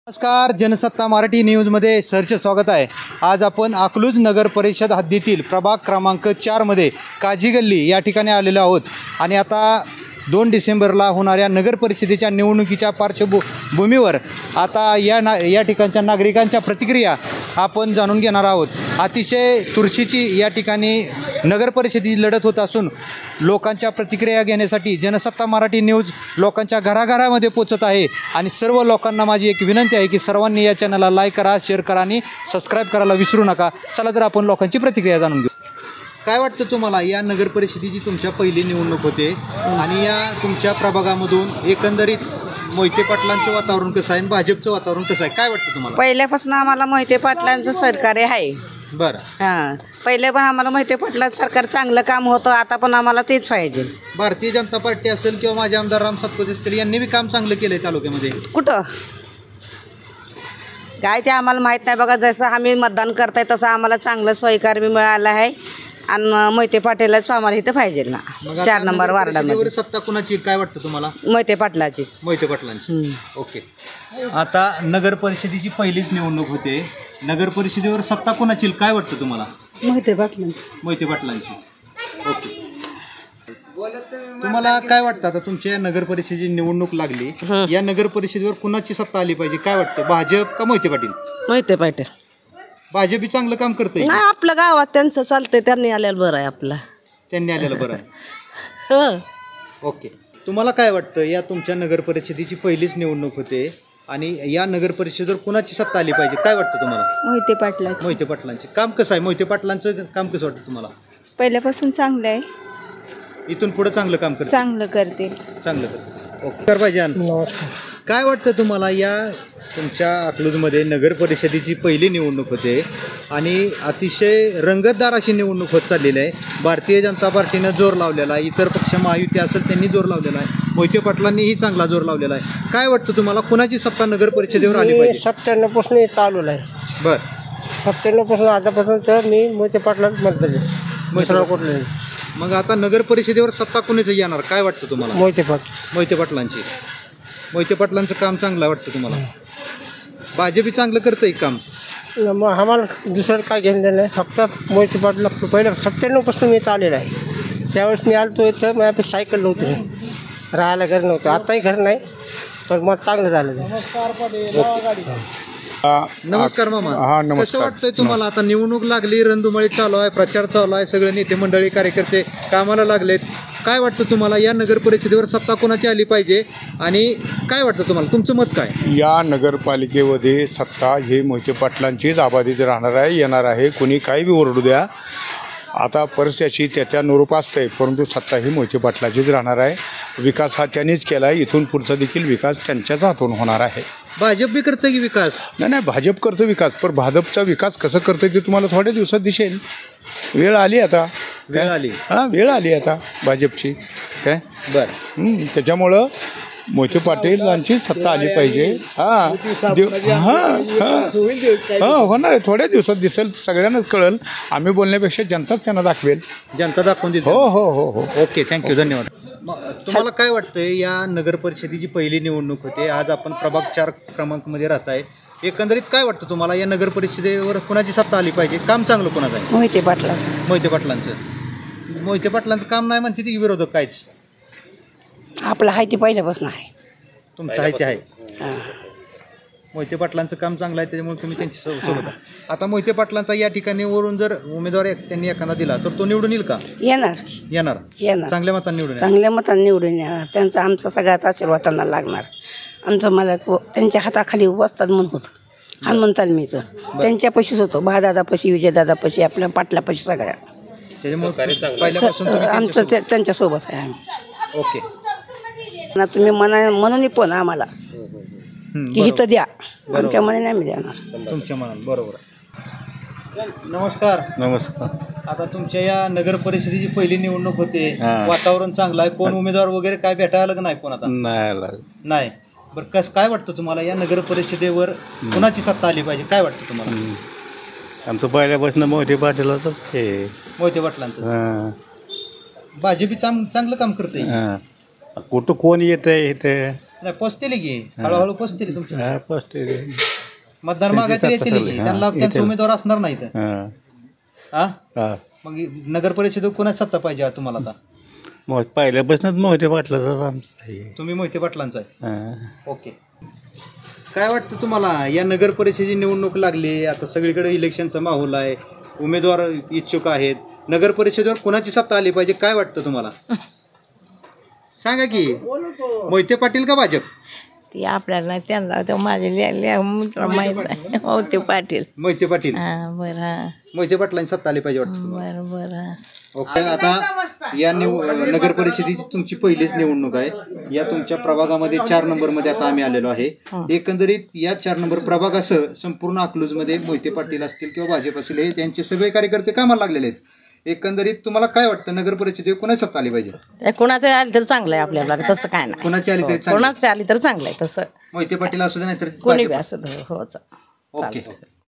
नमस्कार, जनसत्ता मराठी न्यूजमध्ये सरचे स्वागत आहे. आज आपण अकलूज नगर परिषद हद्दीतील प्रभाग क्रमांक 4मध्ये काजी गल्ली या ठिकाणी आलेलो आहोत आणि आता 2 डिसेंबरला होणाऱ्या नगर परिषदेच्या निवडणुकीच्या पार्श्वभूमीवर आता या ठिकाणच्या नागरिकांच्या प्रतिक्रिया आपण जाणून घेणार आहोत. अतिशय चुरशीची या ठिकाणी नगर परिषदेची लढत होत असून लोकांच्या प्रतिक्रिया घेण्यासाठी जनसत्ता मराठी न्यूज लोकांच्या घराघरामध्ये पोचत आहे आणि सर्व लोकांना माझी एक विनंती आहे की सर्वांनी या चॅनलला लाईक करा, शेअर करा आणि सबस्क्राईब करायला विसरू नका. चला तर आपण लोकांची प्रतिक्रिया जाणून घेऊ. काय वाटतं तुम्हाला, या नगर परिषदेची तुमच्या पहिली निवडणूक होते आणि या तुमच्या प्रभागामधून एकंदरीत मोहिते पाटलांचं वातावरण कसं आहे आणि भाजपचं वातावरण कसं आहे, काय वाटतं तुम्हाला? पहिल्यापासून आम्हाला मोहिते पाटलांचं सरकार आहे. बरं. हां, पहिले पण आम्हाला मोहिते पाटलांचं सरकार चांगलं काम होतं, आता पण आम्हाला तेच पाहिजे. भारतीय जनता पार्टी असेल किंवा माझे आमदार राम सातपुते असतील यांनी बी काम चांगलं केलं आहे तालुक्यामध्ये. कुठं काय ते आम्हाला माहीत नाही बघा. जसं आम्ही मतदान करताय तसं आम्हाला चांगलं सोयीकार बी मिळालं आहे आणि मोहिते पाटीलच आम्हाला इथं पाहिजे ना. 4 नंबर वार्डामध्ये सत्ता कुणाची काय वाटतं तुम्हाला? मोहिते पाटलाचीच. मोहिते पाटलांची. ओके. आता नगर परिषदेची पहिलीच निवडणूक होते. नगर परिषदेवर सत्ता कुणाची काय वाटतं तुम्हाला? मोहिते पाटलांची. मोहिते पाटलांची. ओके. तुम्हाला काय वाटतं, आता तुमच्या नगर परिषदेची निवडणूक लागली, या नगर परिषदेवर कुणाची सत्ता आली पाहिजे काय वाटतं, भाजप का मोहिते पाटील? मोहिते पाटील. भाजप ही चांगलं काम करतंय. नाही, आपल्या गावात त्यांचं चालतंय, त्यांनी आलेलं बरं आहे. आपलं त्यांनी आलेलं बरं आहे. ओके. तुम्हाला काय वाटतं, या तुमच्या नगर परिषदेची पहिलीच निवडणूक होते आणि या नगर परिषदेवर कुणाची सत्ता आली पाहिजे काय वाटतं तुम्हाला? मोहिते पाटलाची. मोहिते पाटलांचे काम कसं आहे? मोहिते पाटलांचं काम कसं वाटतं तुम्हाला? पहिल्यापासून चांगलं आहे. इथून पुढे चांगलं काम करतील. चांगलं करतील. चांगलं करतील. ओके. तर भाईजान, नमस्कार. काय वाटतं तुम्हाला, या तुमच्या अकलूजमध्ये नगर परिषदेची पहिली निवडणूक होते आणि अतिशय रंगतदार अशी निवडणूक होत चाललेली आहे. भारतीय जनता पार्टीनं जोर लावलेला आहे, इतर पक्ष महायुती असेल त्यांनी जोर लावलेला आहे, मोहिते पाटलांनीही चांगला जोर लावलेला आहे. काय वाटतं तुम्हाला, कुणाची सत्ता नगर परिषदेवर आली पाहिजे? 97 पासून चालू आहे. बरं. 97 पासून आतापासून तर मी मोहिते पाटलाच मतदार आहे. कुठले मग आता नगर परिषदेवर सत्ता कुणाचं येणार काय वाटतं तुम्हाला? मोहिते पाटील. मोहिते पाटलांची. मोहिते पाटलांचं काम चांगलं वाटतं तुम्हाला? भाजपही चांगलं करतंय काम. मग आम्हाला दुसरं काय घेणं नाही, फक्त मोहिते पाटला. पहिलं 97 पासून मी चाललेलं आहे. त्यावेळेस मी आलतो इथं, माझ्यापाशी सायकल नव्हती, राहायला घर नव्हतं. आताही घर नाही, पण मग चांगलं झालं. नमस्कार मामा. हा, नमस्कार. कसं वाटतंय तुम्हाला, आता निवडणूक लागली, रणधुमाळी चालू आहे, प्रचार चालू आहे, सगळे नेते मंडळी कार्यकर्ते कामाला लागलेत, काय वाटतं तुम्हाला, या नगर परिषदेवर सत्ता कोणाची आली पाहिजे आणि काय वाटतं तुम्हाला, तुमचं मत काय? या नगरपालिकेमध्ये सत्ता हे मोहिते पाटलांचीच आबादीत राहणार आहे, येणार आहे. कोणी काही बी ओरडू द्या, आता परिस्थिती त्या नुरूप असते, परंतु सत्ता ही मोहिते पाटलाचीच राहणार आहे. विकास हा त्यांनीच केला आहे, इथून पुढचा देखील विकास त्यांच्याच हातून होणार आहे. भाजप बी करतं की विकास? नाही, भाजप करतं विकास, पण भाजपचा विकास कसं करतं ते तुम्हाला थोड्या दिवसात दिसेल. वेळ आली आता. वेळ आली. हां, वेळ आली आता भाजपची. काय बरं. त्याच्यामुळं मोहिते पाटीलांची सत्ता आली पाहिजे. होणार आहे, थोड्या दिवसात दिसेल, सगळ्यांनाच कळेल. आम्ही बोलण्यापेक्षा जनताच त्यांना दाखवेल. जनता दाखवून देते. हो हो हो हो. ओके, थँक्यू, धन्यवाद. तुम्हाला काय वाटतंय, या नगर परिषदेची पहिली निवडणूक होते, आज आपण प्रभाग 4 क्रमांकमध्ये राहत आहे, एकंदरीत काय वाटतं तुम्हाला, या नगर परिषदेवर कुणाची सत्ता आली पाहिजे, काम चांगलं कोणाचं आहे? मोहिते पाटलाचं. मोहिते पाटलांचं. मोहिते पाटलांचं काम नाही म्हणते ती विरोधक कायच? आपलं आहे ते पहिल्यापासून आहे. तुमचं आहे ते आहे. मोहिते पाटलांचं काम चांगलं आहे, त्याच्यामुळे तुम्ही त्यांच्या सोबत आहे. आता मोहिते पाटलांचा या ठिकाणी वरून जर उमेदवार त्यांनी एखादा दिला तर तो निवडून येईल का? येणार. येणार. चांगल्या मतांनी निवडून. चांगल्या मतांनी निवडून येणार. त्यांचा आमचा सगळ्याचा आशीर्वाद त्यांना लागणार. आमचं मला त्यांच्या हाताखाली बसतात म्हणून होतं. हनुमान तालमीचं त्यांच्यापाशीच होतं, भादादापाशी, विजयदादापाशी, आपल्या पाटलापाशी, सगळ्या. त्याच्यामुळे पहिल्यापासून आमचं त्यांच्यासोबत आहे आम्ही. ओके. तुम्ही म्हणून पण आम्हाला की हिथं द्या, आमच्या मनाने आम्ही देणार. तुमच्या मनात बरोबर. नमस्कार. नमस्कार. आता तुमच्या या नगर परिषदेची पहिली निवडणूक होते, वातावरण चांगलं आहे, कोण उमेदवार वगैरे काय भेटायला का नाही कोण? आता नाही. बरं, काय वाटतं तुम्हाला, या नगर परिषदेवर कुणाची सत्ता आली पाहिजे काय वाटतं तुम्हाला? आमचं पहिल्यापासून मोहिते पाटीलच हे. मोहिते पाटलांचं. भाजपी चांगलं काम करते. कुठं कोण येत आहे इथे? नाही पोचतील की हळूहळू पोचतील तुमच्या हा पस्ते मतदार मागे तरी येतील की त्यांना त्यांचा उमेदवार असणार नाही तर हां हा हां मग नगर परिषदेत कोणाची सत्ता पाहिजे तुम्हाला आता मग पहिल्यापासूनच मोहिते पाटलाचा आमचं आहे तुम्ही मोहिते पाटलांचा आहे हां ओके काय वाटतं तुम्हाला या नगर परिषदेची निवडणूक लागली आता सगळीकडे इलेक्शनचा माहोल आहे उमेदवार इच्छुक आहेत नगर परिषदेवर कोणाची सत्ता आली पाहिजे काय वाटतं तुम्हाला सांगा की मोहिते पाटील का भाजप ती आपल्याला नाही त्यांना तर माझे मित्र माहीत नाही हो ते पाटील मोहिते पाटील हां बरं हां मोहिते पाटलांची सत्ता आली पाहिजे वाटतं तुम्हाला? बरं बरं ओके आता या नगर परिषदेची तुमची पहिलीच निवडणूक आहे या तुमच्या प्रभागामध्ये 4 नंबरमध्ये आता आम्ही आलेलो आहे एकंदरीत या 4 नंबर प्रभागासह संपूर्ण अकलूजमध्ये मोहिते पाटील असतील किंवा भाजप असतील हे त्यांचे सगळे कार्यकर्ते कामाला लागलेले आहेत एकंदरीत तुम्हाला काय वाटतं नगर परिषदेवर कोणाची सत्ता आली पाहिजे कोणाचं आली तर चांगलं आहे आपल्याला तसं काय नाही कोणाची आली तरी चालेल. कोणाचं आली तर चांगलं आहे तसं मोहिते पाटील असू दे नाहीतर कोणी भाजप. बी असं हो ओके